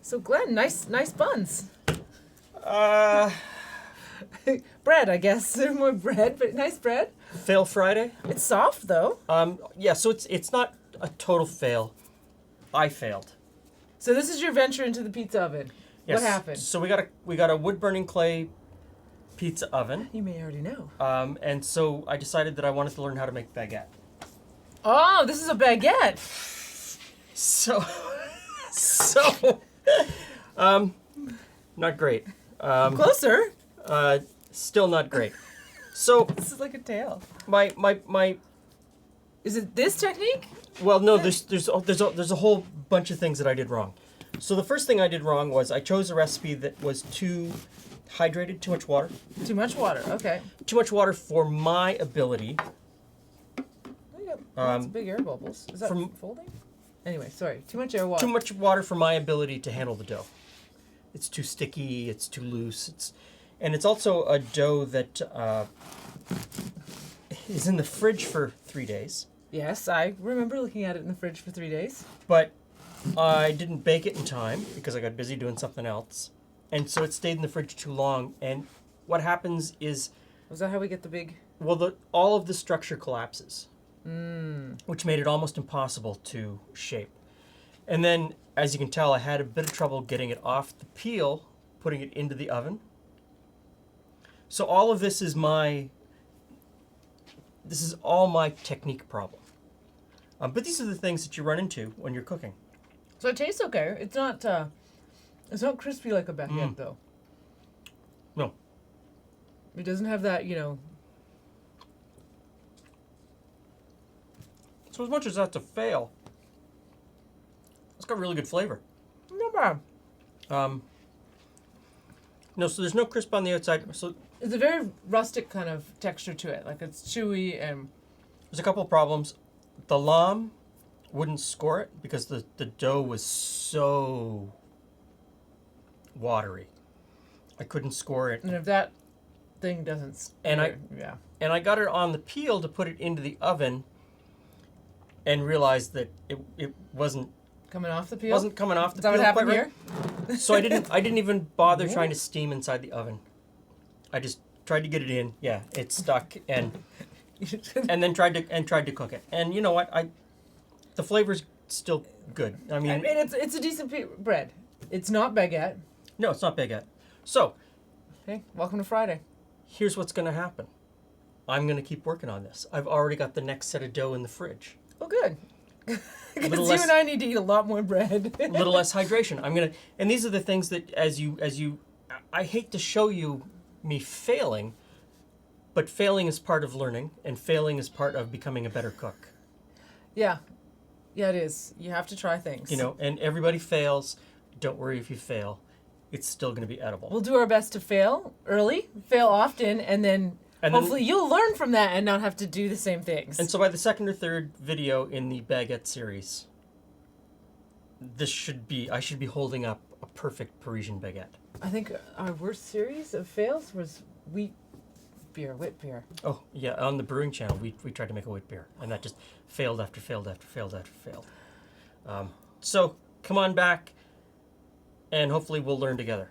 So Glenn, nice buns. Uh, Bread, I guess. More bread, but nice bread. Fail Friday. It's soft though. Yeah. So it's not a total fail. I failed. So this is your venture into the pizza oven. Yes. What happened? So we got a wood burning clay pizza oven. You may already know. And so I decided that I wanted to learn how to make baguette. Oh, this is a baguette. So, not great. Closer. Still not great. So This is like a tail. my Is it this technique? well, no, there's a whole bunch of things that I did wrong. So the first thing I did wrong was I chose a recipe that was too hydrated, too much water. Too much water. Okay. Too much water for my ability. Oh, you got lots of big air bubbles. Is that from- folding? Anyway, sorry. Too much air water. Too much water for my ability to handle the dough. It's too sticky, it's too loose, and it's also a dough that is in the fridge for 3 days. Yes, I remember looking at it in the fridge for 3 days. But I didn't bake it in time because I got busy doing something else. And so it stayed in the fridge too long. And what happens is, Was that how we get the big? well, all of the structure collapses, which made it almost impossible to shape. And then, as you can tell, I had a bit of trouble getting it off the peel, putting it into the oven. So all of this is all my technique problem. But these are the things that you run into when you're cooking. So it tastes okay. It's not crispy like a baguette though. No. It doesn't have that, So as much as that's a fail, it's got really good flavor. Not bad. No, so there's no crisp on the outside. So It's a very rustic kind of texture to it. Like it's chewy and there's a couple of problems. The lamb wouldn't score it because the dough was so watery. I couldn't score it. if that thing doesn't And yeah. And I got it on the peel to put it into the oven and realized that it wasn't Coming off the peel? coming off the Is that peel what happened quite here? right. So I didn't even bother trying to steam inside the oven. I just tried to get it in. Yeah, it stuck and then tried to cook it. And you know what? The flavor's still good. I mean, it's a decent bread. It's not baguette. no, it's not baguette. So Hey, welcome to Friday. here's what's going to happen. I'm going to keep working on this. I've already got the next set of dough in the fridge. Oh, good. Because little you less- and I need to eat a lot more bread. A little less hydration. And these are the things that I hate to show you me failing, but failing is part of learning, and failing is part of becoming a better cook. Yeah, it is. You have to try things. And everybody fails. Don't worry if you fail. It's still going to be edible. We'll do our best to fail early, fail often, and then hopefully you'll learn from that and not have to do the same things. And so by the second or third video in the baguette series, I should be holding up a perfect Parisian baguette. I think our worst series of fails was wheat beer. Oh, yeah, on the brewing channel, we tried to make a wheat beer, and that just failed after failed after failed after failed. So come on back, and hopefully we'll learn together.